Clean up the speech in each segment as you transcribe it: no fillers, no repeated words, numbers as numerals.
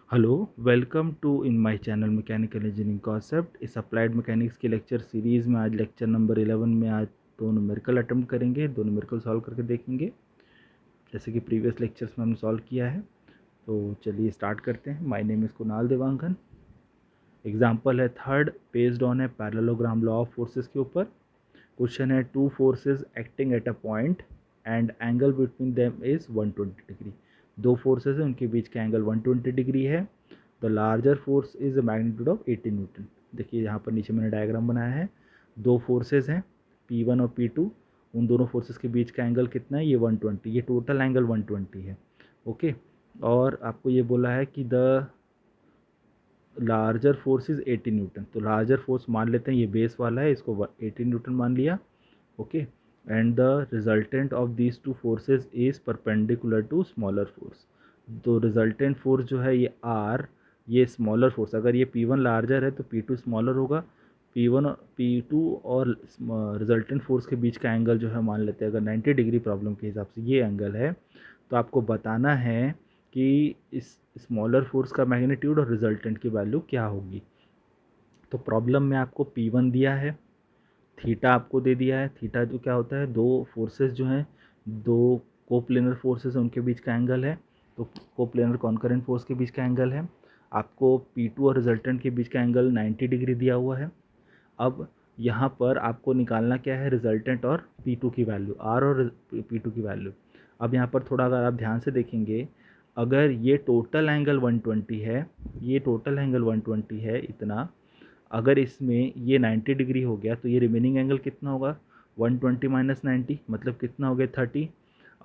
Hello, welcome to in my channel mechanical engineering concept. इस applied mechanics की lecture series में आज lecture number 11 में आज दो न्यूमेरिकल अटेम्प्ट करेंगे, दो न्यूमेरिकल सॉल्व करके देखेंगे जैसे कि प्रीवियस लेक्चर्स में हमने सॉल्व किया है। तो चलिए स्टार्ट करते हैं। My name is Kunal Dewangan. Example है third, based on a parallelogram law of forces के ऊपर। क्वेश्चन है two forces acting at a point and angle between them is 120 degree. दो फोर्सेस हैं, उनके बीच का एंगल 120 डिग्री है। The larger force is the magnitude of 18 newton. देखिए यहाँ पर नीचे मैंने डायग्राम बनाया है। दो फोर्सेस हैं P1 और P2। उन दोनों फोर्सेस के बीच का एंगल कितना है? ये 120। ये टोटल एंगल 120 है। ओके। और आपको ये बोला है कि the larger force is 80 Newton. तो लार्जर फोर्स मान लेते हैं, ये बेस वाला है, इसको 80 न्यूटन मान लिया। Okay. And the resultant of these two forces is perpendicular to smaller force. तो रिजल्टेंट फोर्स जो है ये आर, ये स्मॉलर फोर्स, अगर ये P1 लार्जर है तो P2 स्मॉलर होगा। P1 और P2 और रिजल्टेंट फोर्स के बीच का एंगल जो है मान लेते हैं, अगर 90 डिग्री प्रॉब्लम के हिसाब से ये एंगल है, तो आपको बताना है कि इस स्मॉलर फोर्स का मैग्नीट्यूड और रिजल्टेंट की वैल्यू क्या होगी। तो प्रॉब्लम में आपको P1 दिया है, थीटा आपको दे दिया है। थीटा जो क्या होता है, दो फोर्सेस जो हैं, दो कोप्लेनर फोर्सेस हैं, उनके बीच का एंगल है। तो कोप्लेनर कॉन्करेंट फोर्स के बीच का एंगल है। आपको P2 और रिजल्टेंट के बीच का एंगल 90 डिग्री दिया हुआ है। अब यहाँ पर आपको निकालना क्या है? रिजल्टेंट और P2 की वैल्यू, R और P2 की वैल्यू। अब यहाँ पर थोड़ा अगर आप ध्यान से देखेंगे, अगर ये टोटल एंगल 120 है, ये टोटल एंगल 120 है इतना, अगर इसमें ये 90 डिग्री हो गया तो ये रिमेनिंग एंगल कितना होगा? 120 माइनस 90 मतलब कितना हो गया? 30।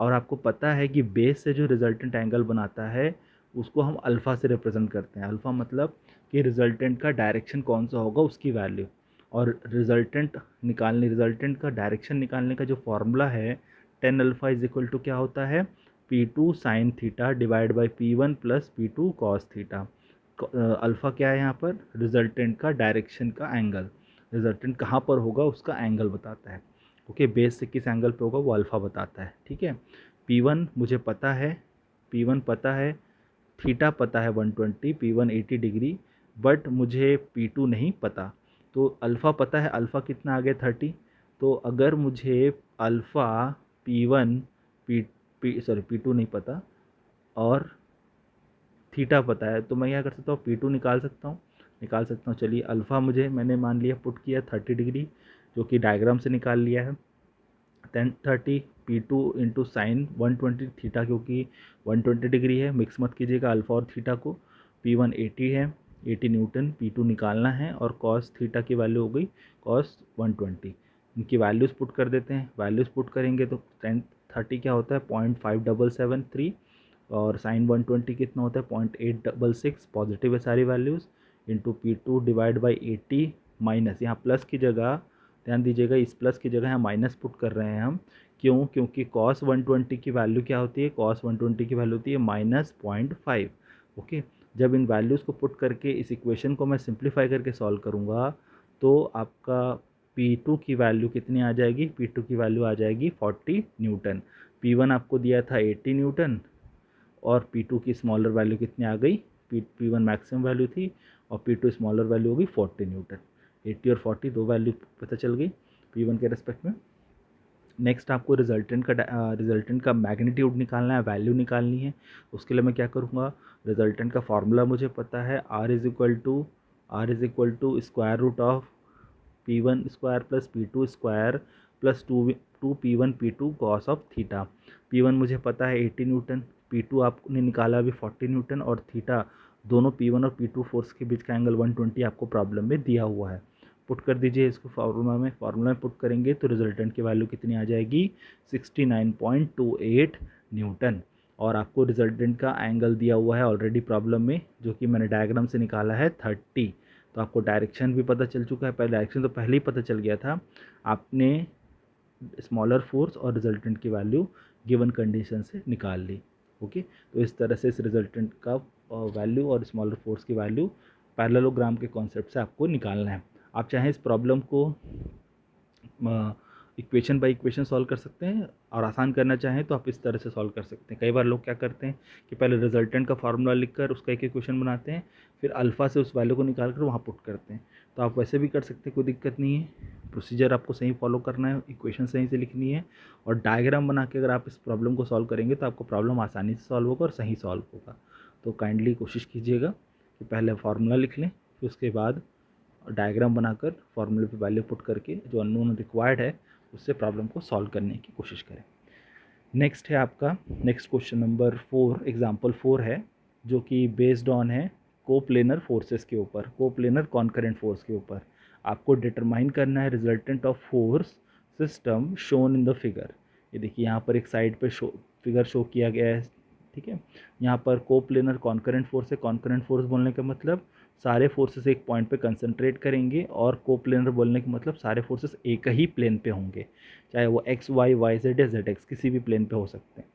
और आपको पता है कि बेस से जो रिजल्टेंट एंगल बनाता है उसको हम अल्फ़ा से रिप्रेजेंट करते हैं। अल्फ़ा मतलब कि रिजल्टेंट का डायरेक्शन कौन सा होगा उसकी वैल्यू। और रिजल्टेंट का डायरेक्शन निकालने का जो फॉर्मूला है, tan alpha is equal to क्या होता है? P2 sine theta divide by P1 plus P2 cos theta. Alpha क्या है यहाँ पर? रिजल्टेंट का डायरेक्शन का एंगल, रिजल्टेंट कहाँ पर होगा उसका एंगल बताता है। ओके, बेस से किस एंगल पे होगा वो अल्फ़ा बताता है। ठीक है। P1 मुझे पता है, P1 पता है, थीटा पता है 120, P1 80 डिग्री, बट मुझे P2 नहीं पता। तो अल्फ़ा पता है, अल्फ़ा कितना आ गया? 30। तो अगर मुझे अल्फ़ा P1 P2 नहीं पता और थीटा पता है, तो मैं क्या कर सकता हूँ? P2 निकाल सकता हूँ। चलिए, अल्फ़ा मुझे मैंने मान लिया, पुट किया 30 डिग्री, जो कि डायग्राम से निकाल लिया है। 1030 P2 इंटू साइन 120 थीटा, क्योंकि 120 डिग्री है, मिक्स मत कीजिएगा अल्फ़ा और थीटा को। P1 80 है, 80 न्यूटन, P2 निकालना है, और कॉस थीटा की वैल्यू हो गई कॉस 120। इनकी वैल्यूज़ पुट कर देते हैं। वैल्यूज़ पुट करेंगे तो 1030 क्या होता है? 0.5773, और साइन 120 कितना होता है? 0.866। पॉजिटिव है सारी values. Into P2 divide by 80 minus, यहाँ प्लस की जगह ध्यान दीजिएगा, इस प्लस की जगह यहाँ माइनस पुट कर रहे हैं हम। क्यों? क्योंकि कॉस 120 की वैल्यू क्या होती है? कॉस 120 की वैल्यू होती है -0.5। ओके। जब इन वैल्यूज़ को पुट करके इस इक्वेशन को मैं सिंप्लीफाई करके सॉल्व करूँगा तो आपका P2 की वैल्यू कितनी आ जाएगी? P2 की वैल्यू आ जाएगी 40 न्यूटन। P1 आपको दिया था 80 न्यूटन, और P2 की स्मॉलर वैल्यू कितनी आ गई? P1 मैक्सिमम वैल्यू थी और P2 स्मॉलर वैल्यू होगी 40 न्यूटन। 80 और 40 दो वैल्यू पता चल गई P1 के रेस्पेक्ट में। नेक्स्ट आपको रिजल्टेंट का मैग्नीट्यूड निकालना है, वैल्यू निकालनी है। उसके लिए मैं क्या करूँगा? रिजल्टेंट का फार्मूला मुझे पता है, R is equal to square root of P1 square plus P2 square plus two P1 P2 cos of theta. P1 मुझे पता है 80 न्यूटन, P2 आपने निकाला अभी 40 न्यूटन, और थीटा दोनों P1 और P2 फोर्स के बीच का एंगल 120 आपको प्रॉब्लम में दिया हुआ है। पुट कर दीजिए इसको फार्मूला में पुट करेंगे तो रिजल्टेंट की वैल्यू कितनी आ जाएगी? 69.28 न्यूटन। और आपको रिजल्टेंट का एंगल दिया हुआ है ऑलरेडी प्रॉब्लम में, जो कि मैंने डायग्राम से निकाला है 30। तो आपको डायरेक्शन भी पता चल चुका है, पहले डायरेक्शन तो पहले ही पता चल गया था। आपने स्मॉलर फोर्स और रिजल्टेंट की वैल्यू गिवन कंडीशन से निकाल ली। ओके। तो इस तरह से इस रिजल्टेंट का वैल्यू और स्मॉलर फोर्स की वैल्यू पैरेललोग्राम के कॉन्सेप्ट से आपको निकालना है। आप चाहें इस प्रॉब्लम को इक्वेशन बाय इक्वेशन सॉल्व कर सकते हैं, और आसान करना चाहें तो आप इस तरह से सॉल्व कर सकते हैं। कई बार लोग क्या करते हैं कि पहले रिजल्टेंट का फार्मूला लिखकर उसका एक इक्वेशन बनाते हैं, फिर अल्फ़ा से उस वैल्यू को निकाल कर वहाँ पुट करते हैं। तो आप वैसे भी कर सकते हैं, कोई दिक्कत नहीं है। प्रोसीजर आपको सही फॉलो करना है, इक्वेशन सही से लिखनी है, और डायग्राम बना के अगर आप इस प्रॉब्लम को सॉल्व करेंगे तो आपको प्रॉब्लम आसानी से सॉल्व होगा और सही सॉल्व होगा। तो काइंडली कोशिश कीजिएगा कि पहले फार्मूला लिख लें, फिर उसके बाद डायग्राम बनाकर फार्मूले पे वैल्यू पुट करके जो अननोन रिक्वायर्ड है उससे प्रॉब्लम को सॉल्व करने की कोशिश करें। नेक्स्ट है आपका, नेक्स्ट क्वेश्चन नंबर 4, एग्जाम्पल 4 है, जो कि बेस्ड ऑन है कोप्लेनर फोर्सेस के ऊपर, कोप्लेनर कॉन्करेंट फोर्स के ऊपर। आपको डिटरमाइन करना है resultant of force system shown in the figure. ये देखिए यहाँ पर एक साइड पे फिगर शो किया गया है, ठीक है। यहाँ पर कोप्लेनर कॉन्करेंट फोर्स है। कॉन्करेंट फोर्स बोलने का मतलब सारे फोर्सेस एक पॉइंट पे कंसंट्रेट करेंगे, और कोप्लेनर बोलने का मतलब सारे फोर्सेस एक ही प्लेन पे होंगे, चाहे वो एक्स वाई वाई जेड या जेड एक्स किसी भी प्लेन पे हो सकते हैं।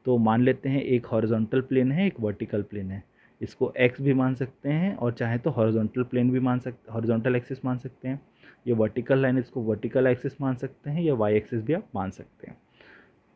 तो मान लेते हैं एक हॉरिजॉन्टल प्लेन है, एक वर्टिकल प्लेन है। इसको एक्स भी मान सकते हैं, और चाहे तो हॉरिजॉन्टल प्लेन भी मान सकते, हॉरिजॉन्टल एक्सिस मान सकते हैं। ये वर्टिकल लाइन, इसको वर्टिकल एक्सिस मान सकते हैं, या वाई एक्सिस भी आप मान सकते हैं।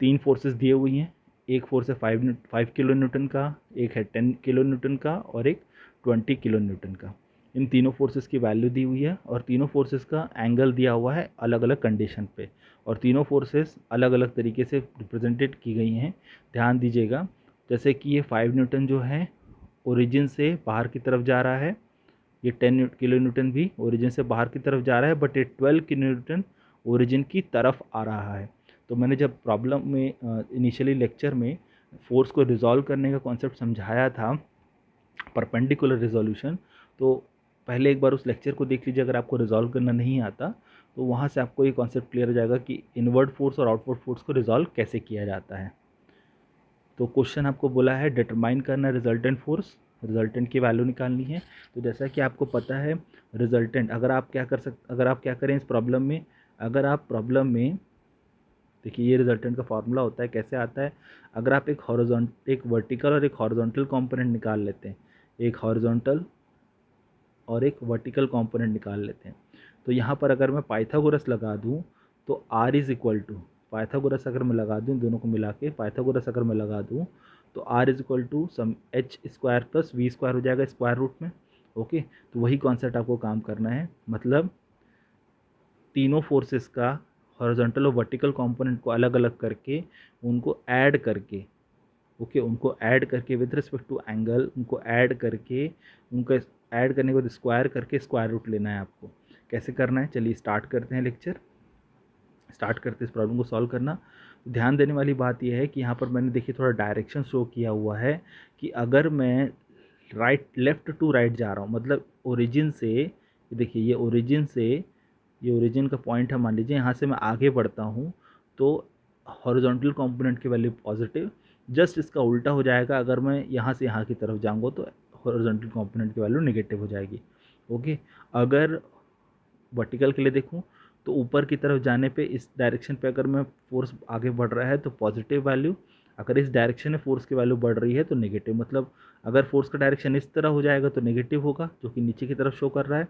3 फोर्सेस दिए हुई हैं। एक फोर्स है 5 किलो न्यूटन का, एक है 10 किलो न्यूटन का, और एक 20 किलो न्यूटन का। इन तीनों फोर्सेस की वैल्यू दी हुई है, और तीनों फोर्सेस का एंगल दिया हुआ है अलग अलग कंडीशन पे, और तीनों फोर्सेस अलग अलग तरीके से रिप्रेजेंटेड की गई हैं। ध्यान दीजिएगा, जैसे कि ये 5 न्यूटन जो है ओरिजिन से बाहर की तरफ जा रहा है, ये 10 किलो न्यूटन भी ओरिजिन से बाहर की तरफ जा रहा है, बट ये 12 किलो न्यूटन ओरिजिन की तरफ आ रहा है। तो मैंने जब प्रॉब्लम में इनिशियली लेक्चर में फोर्स को रिजॉल्व करने का कॉन्सेप्ट समझाया था, परपेंडिकुलर रिजोल्यूशन, तो पहले एक बार उस लेक्चर को देख लीजिए अगर आपको रिजॉल्व करना नहीं आता, तो वहाँ से आपको ये कॉन्सेप्ट क्लियर हो जाएगा कि इनवर्ड फोर्स और आउटवर्ड फोर्स को रिजॉल्व कैसे किया जाता है। तो क्वेश्चन आपको बोला है डिटरमाइन करना रिजल्टेंट फोर्स, रिजल्टेंट की वैल्यू निकालनी है। तो जैसा कि आपको पता है रिजल्टेंट, अगर आप क्या करें इस प्रॉब्लम में, अगर आप प्रॉब्लम में देखिए ये रिजल्टेंट का फार्मूला होता है, कैसे आता है, अगर आप एक वर्टिकल और एक हॉरिजॉन्टल कंपोनेंट निकाल लेते हैं, एक हॉरिजॉन्टल और एक वर्टिकल कंपोनेंट निकाल लेते हैं, तो यहाँ पर अगर मैं पाइथागोरस लगा दूँ तो R is equal to, Pythagoras अगर मैं लगा दूँ, दोनों को मिला के पाइथागोरस अगर मैं लगा दूँ तो R is equal to some h square plus v square हो जाएगा स्क्वायर रूट में। ओके, तो वही कॉन्सेप्ट आपको काम करना है, मतलब तीनों फोर्सेस का हॉरिजॉन्टल और वर्टिकल कंपोनेंट को अलग अलग करके उनको ऐड करके, ओके, उनको ऐड करके विद रिस्पेक्ट टू एंगल, उनको ऐड करके, उनको ऐड करने के बाद स्क्वायर करके स्क्वायर रूट लेना है आपको। कैसे करना है, चलिए स्टार्ट करते हैं लेक्चर, स्टार्ट करते हैं इस प्रॉब्लम को सॉल्व करना। ध्यान देने वाली बात यह है कि यहाँ पर मैंने देखिए थोड़ा डायरेक्शन शो किया हुआ है कि अगर मैं लेफ्ट टू राइट जा रहा हूँ, मतलब ओरिजिन से, देखिए ये ओरिजिन से, ये ओरिजिन का पॉइंट है, मान लीजिए यहाँ से मैं आगे बढ़ता हूँ तो हॉरिजॉन्टल कंपोनेंट की वैल्यू पॉजिटिव, जस्ट इसका उल्टा हो जाएगा अगर मैं यहाँ से यहाँ की तरफ जाऊँगा तो हॉरिजॉन्टल कंपोनेंट की वैल्यू नेगेटिव हो जाएगी। ओके, अगर वर्टिकल के लिए देखूँ तो ऊपर की तरफ जाने पे इस डायरेक्शन पे अगर मैं फोर्स आगे बढ़ रहा है तो पॉजिटिव वैल्यू, अगर इस डायरेक्शन में फोर्स की वैल्यू बढ़ रही है तो नेगेटिव, मतलब अगर फोर्स का डायरेक्शन इस तरह हो जाएगा तो नेगेटिव होगा जो कि नीचे की तरफ शो कर रहा है,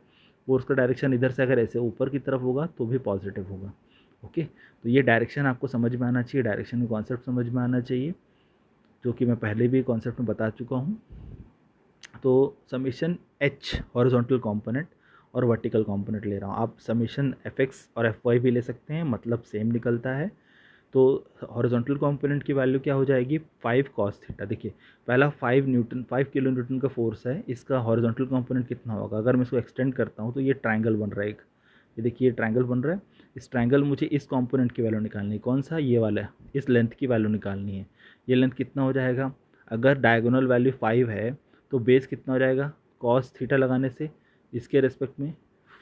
फोर्स का डायरेक्शन इधर से अगर ऐसे ऊपर की तरफ होगा तो भी पॉजिटिव होगा। ओके, तो ये डायरेक्शन आपको समझ में आना चाहिए, डायरेक्शन का कॉन्सेप्ट समझ में आना चाहिए, जो कि मैं पहले भी कॉन्सेप्ट में बता चुका हूँ। तो समेशन एच हॉरिजॉन्टल कंपोनेंट और वर्टिकल कंपोनेंट ले रहा हूँ, आप समेशन एफ एक्स और एफ वाई भी ले सकते हैं, मतलब सेम निकलता है। तो हॉरिजॉन्टल कंपोनेंट की वैल्यू क्या हो जाएगी, 5 कॉस थीटा। देखिए पहला 5 किलो न्यूटन का फोर्स है, इसका हॉरिजॉन्टल कंपोनेंट कितना होगा, अगर मैं इसको एक्सटेंड करता हूँ तो ये ट्रायंगल बन रहा है एक, ये देखिए ये ट्रायंगल बन रहा है, इस ट्रायंगल मुझे इस कंपोनेंट की वैल्यू निकालनी है, कौन सा, ये वाला है, इस लेंथ की वैल्यू निकालनी है। ये लेंथ कितना हो जाएगा, अगर डायगोनल वैल्यू 5 है तो बेस कितना हो जाएगा, कॉस थीटा लगाने से इसके रेस्पेक्ट में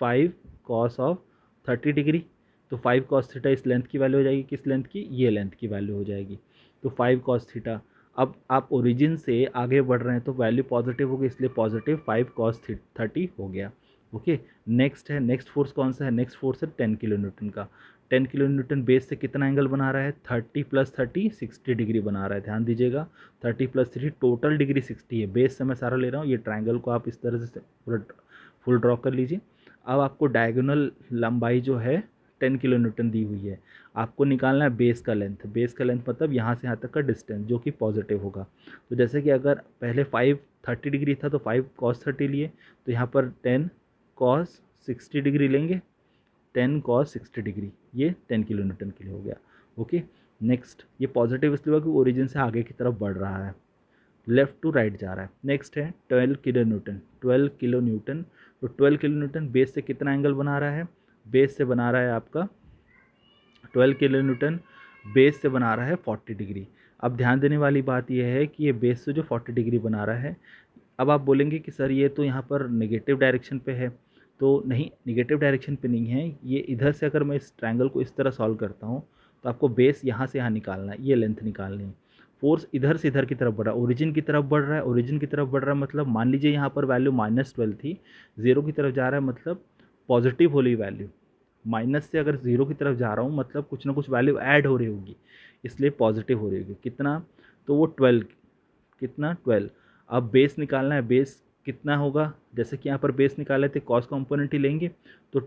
5 कॉस ऑफ 30 डिग्री, तो 5 कॉस थीटा इस लेंथ की वैल्यू हो जाएगी, किस लेंथ की, ये लेंथ की वैल्यू हो जाएगी, तो 5 कॉस थीटा। अब आप ओरिजिन से आगे बढ़ रहे हैं तो वैल्यू पॉजिटिव होगी, इसलिए पॉजिटिव 5 कॉस 30 हो गया। ओके, नेक्स्ट है, नेक्स्ट फोर्स कौन सा है, नेक्स्ट फोर्स है 10 किलो न्यूटन का। 10 किलो न्यूटन बेस से कितना एंगल बना रहा है, 30 + 30 60 डिग्री बना रहा है। ध्यान दीजिएगा 30 + 30 टोटल डिग्री 60 है, बेस से मैं सारा ले रहा हूँ, ये ट्राइंगल को आप इस तरह से पूरा फुल ड्रॉ कर लीजिए। अब आपको डायगोनल लंबाई जो है 10 किलो न्यूटन दी हुई है। आपको निकालना है बेस का लेंथ। बेस का लेंथ मतलब यहाँ से यहाँ तक का डिस्टेंस जो कि पॉजिटिव होगा। तो जैसे कि अगर पहले 5 30 डिग्री था तो 5 cos 30 लिए, तो यहाँ पर 10 cos 60 डिग्री लेंगे, 10 cos 60 डिग्री, ये 10 किलो न्यूटन के लिए हो गया। ओके, नेक्स्ट ये पॉजिटिव इसलिए हुआ कि ओरिजिन से आगे की तरफ बढ़ रहा है, लेफ्ट टू राइट जा रहा है। नेक्स्ट है 12 किलो न्यूटन। 12 किलो न्यूटन, तो 12 किलो न्यूटन बेस से कितना एंगल बना रहा है? बेस से बना रहा है आपका 12 किलो न्यूटन बेस से बना रहा है 40 डिग्री। अब ध्यान देने वाली बात यह है कि ये बेस से जो 40 डिग्री बना रहा है, अब आप बोलेंगे कि सर ये तो यहाँ पर नेगेटिव डायरेक्शन पे है। तो नहीं, नेगेटिव डायरेक्शन पे नहीं है, ये इधर से अगर मैं इस ट्रायंगल को इस तरह सॉल्व करता हूँ तो आपको बेस यहाँ से यहाँ निकालना है, ये लेंथ निकालनी है। फोर्स इधर से इधर की तरफ बढ़ रहा है, ओरिजिन की तरफ बढ़ रहा है। ओरिजिन की तरफ बढ़ रहा है मतलब मान लीजिए यहाँ पर वैल्यू -12 थी, ज़ीरो की तरफ जा रहा है मतलब पॉजिटिव होली वैल्यू। माइनस से अगर ज़ीरो की तरफ जा रहा हूँ मतलब कुछ ना कुछ वैल्यू ऐड हो रही होगी, इसलिए पॉजिटिव हो रही होगी। कितना? तो वो 12, कितना 12। अब बेस निकालना है, बेस कितना होगा? जैसे कि यहाँ पर बेस निकाले थे कॉस कंपोनेंट ही लेंगे, तो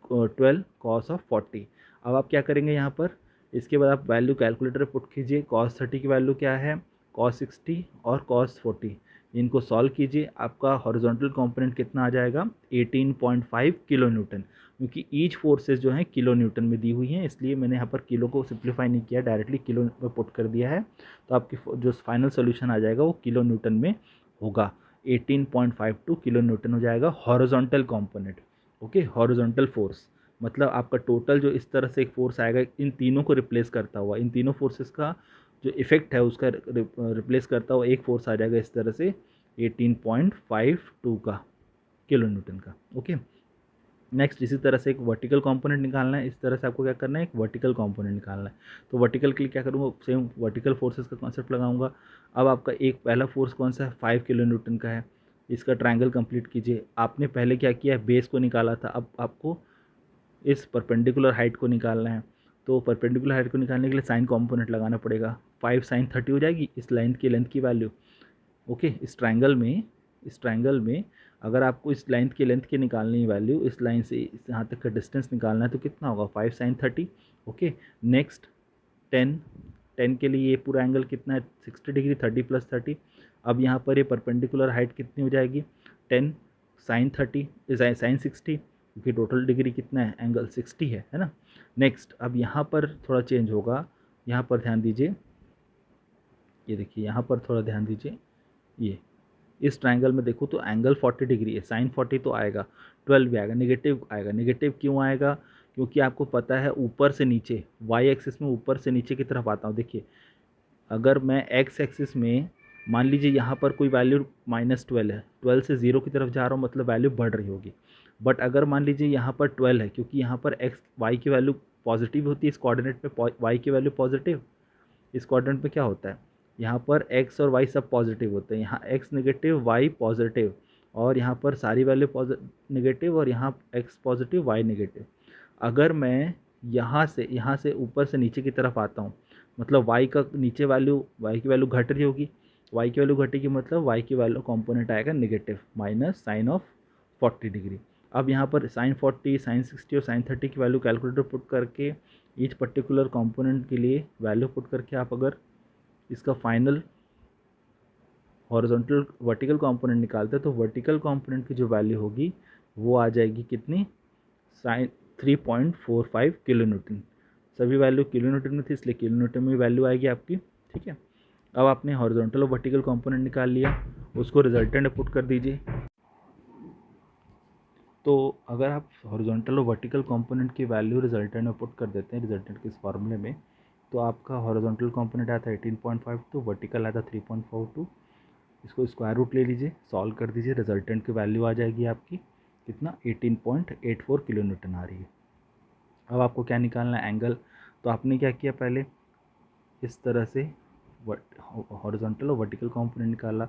12 cos ऑफ 40। अब आप क्या करेंगे यहाँ पर, इसके बाद आप वैल्यू कैलकुलेटर पुट कीजिए। cos 30 की वैल्यू क्या है? cos 60 और cos 40, इनको सॉल्व कीजिए। आपका हॉरिजॉन्टल कंपोनेंट कितना आ जाएगा? 18.5 किलो न्यूटन, क्योंकि ईच फोर्सेस जो हैं किलो न्यूटन में दी हुई हैं, इसलिए मैंने यहाँ पर किलो को सिंप्लीफाई नहीं किया, डायरेक्टली किलो में पुट कर दिया है। तो आपकी जो फाइनल सोल्यूशन आ जाएगा वो किलो न्यूटन में होगा। 18.52 किलो न्यूटन हो जाएगा horizontal component. Okay, horizontal force मतलब आपका टोटल जो इस तरह से एक फोर्स आएगा इन तीनों को रिप्लेस करता हुआ, इन तीनों फोर्सेस का जो इफेक्ट है उसका रिप्लेस करता हुआ एक फोर्स आ जाएगा इस तरह से 18.52 का किलो न्यूटन का। ओके, नेक्स्ट इसी तरह से एक वर्टिकल कंपोनेंट निकालना है। इस तरह से आपको क्या करना है? एक वर्टिकल कंपोनेंट निकालना है। तो वर्टिकल के लिए क्या करूँगा? सेम वर्टिकल फोर्सेस का कॉन्सेप्ट लगाऊंगा। अब आपका एक पहला फोर्स कौन सा है? 5 किलो न्यूटन का है। इसका ट्रायंगल कंप्लीट कीजिए। आपने पहले क्या किया है? बेस को निकाला था, अब आपको इस परपेंडिकुलर हाइट को निकालना है। तो परपेंडिकुलर हाइट को निकालने के लिए साइन कंपोनेंट लगाना पड़ेगा। 5 sin 30 हो जाएगी इस लाइन की लेंथ की वैल्यू। ओके, इस ट्रायंगल में अगर आपको इस लेंथ की निकालनी है वैल्यू, इस लाइन से यहाँ तक का डिस्टेंस निकालना है तो कितना होगा? 5 sin 30। ओके, नेक्स्ट 10, 10 के लिए ये पूरा एंगल कितना है? 60 डिग्री, 30 + 30। अब यहाँ पर ये परपेंडिकुलर हाइट कितनी हो जाएगी? 10 sin 30 sin 60, क्योंकि टोटल डिग्री कितना है? एंगल 60 है ना। नेक्स्ट अब यहाँ पर थोड़ा चेंज होगा, यहाँ पर ध्यान दीजिए, ये देखिए यहाँ पर थोड़ा ध्यान दीजिए। ये इस ट्रायंगल में देखो तो एंगल 40 डिग्री है, साइन 40 तो आएगा, 12 भी आएगा, नेगेटिव आएगा। नेगेटिव क्यों आएगा? क्योंकि आपको पता है ऊपर से नीचे, वाई एक्सिस में ऊपर से नीचे की तरफ आता हूँ। देखिए अगर मैं एक्स एक्सिस में मान लीजिए यहाँ पर कोई वैल्यू -12 है, 12 से 0 की तरफ जा रहा हूँ मतलब वैल्यू बढ़ रही होगी। बट अगर मान लीजिए यहाँ पर 12 है, क्योंकि यहाँ पर एक्स वाई की वैल्यू पॉजिटिव होती है, इस कोऑर्डिनेट पे वाई की वैल्यू पॉजिटिव, इस क्वाड्रेंट पे क्या होता है? यहाँ पर x और y सब पॉजिटिव होते हैं, यहाँ x नेगेटिव y पॉजिटिव, और यहाँ पर सारी वैल्यू नेगेटिव, और यहाँ x पॉजिटिव y नेगेटिव। अगर मैं यहाँ से ऊपर से नीचे की तरफ आता हूँ मतलब y का नीचे वैल्यू, y की वैल्यू घट रही होगी, y की वैल्यू घटेगी मतलब y की वैल्यू कंपोनेंट आएगा negative, minus sine of 40 degree. अब यहाँ पर साइन 40, साइन 60 और साइन 30 की वैल्यू कैलकुलेटर पुट करके ईच पर्टिकुलर कंपोनेंट के लिए वैल्यू पुट करके आप अगर इसका फाइनल हॉरिजॉन्टल वर्टिकल कंपोनेंट निकालते हैं तो वर्टिकल कंपोनेंट की जो वैल्यू होगी वो आ जाएगी कितनी? Sine 3.45 kilo newton. सभी वैल्यू किलो न्यूटन में थी इसलिए किलो न्यूटन में वैल्यू आएगी आपकी। ठीक है, अब आपने हॉरिजॉन्टल और वर्टिकल कंपोनेंट निकाल लिया, उसको रिजल्टेंट पुट कर दीजिए। तो अगर आप हॉरिजॉन्टल और वर्टिकल कंपोनेंट की वैल्यू रिजल्टेंट में पुट कर देते हैं, रिजल्टेंट के इस फार्मूले में, तो आपका हॉरिजॉन्टल कंपोनेंट आता है 18.52, वर्टिकल आता है 3.42। इसको स्क्वायर रूट ले लीजिए, सॉल्व कर दीजिए, रिजल्टेंट की वैल्यू आ जाएगी आपकी कितना? 18.84 किलो न्यूटन आ रही है। अब आपको क्या निकालना है? एंगल। तो आपने क्या किया? पहले इस तरह से हॉरिजॉन्टल और वर्टिकल कंपोनेंट निकाला,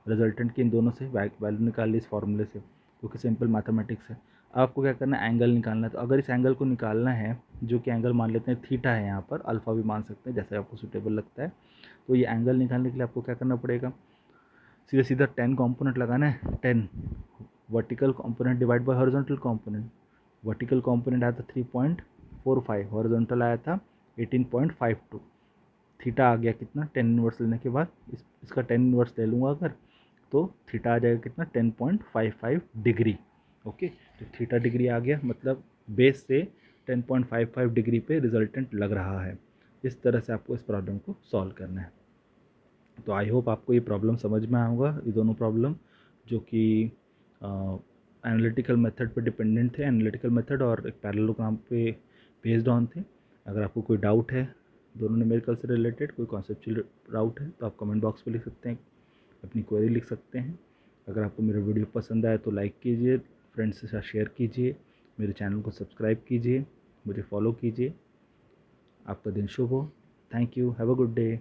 रिजल्टेंट की इन दोनों से वैल्यू निकाल ली इस फार्मूले से, क्योंकि सिंपल मैथमेटिक्स है। अब आपको क्या करना है? एंगल निकालना है। तो अगर इस एंगल को निकालना है, जो कि एंगल मान लेते हैं थीटा है, यहाँ पर अल्फ़ा भी मान सकते हैं जैसे आपको सूटेबल लगता है। तो ये एंगल निकालने के लिए आपको क्या करना पड़ेगा? सीधा सीधा 10 कंपोनेंट लगाना है। 10 vertical component divide by horizontal component. Vertical component आता है 3.45 18.45, हॉरिजॉन्टल आया था 18.52, थीटा आ गया कितना 10 इनवर्स लेने के बाद, इसका 10 इनवर्स ले लूँगा अगर, तो थीटा आ जाएगा कितना 10.55 डिग्री। ओके, तो थीटा डिग्री आ गया, मतलब बेस से 10.55 डिग्री पे रिजल्टेंट लग रहा है। इस तरह से आपको इस प्रॉब्लम को सॉल्व करना है। तो आई होप आपको ये प्रॉब्लम समझ में आया होगा, ये दोनों प्रॉब्लम जो कि एनालिटिकल मेथड पे डिपेंडेंट थे, एनालिटिकल मेथड और एक पैरेललोग्राम पे बेस्ड ऑन थे। अगर आपको कोई डाउट है दोनों न्यूमेरिकल से रिलेटेड, कोई कॉन्सेप्चुअल डाउट है, तो आप कमेंट बॉक्स पे लिख सकते हैं, अपनी क्वेरी लिख सकते हैं। अगर आपको मेरा वीडियो पसंद आए तो लाइक कीजिए, फ्रेंड्स के साथ शेयर कीजिए, मेरे चैनल को सब्सक्राइब कीजिए, मुझे फॉलो कीजिए। आपका दिन शुभ हो। Thank you, have a good day.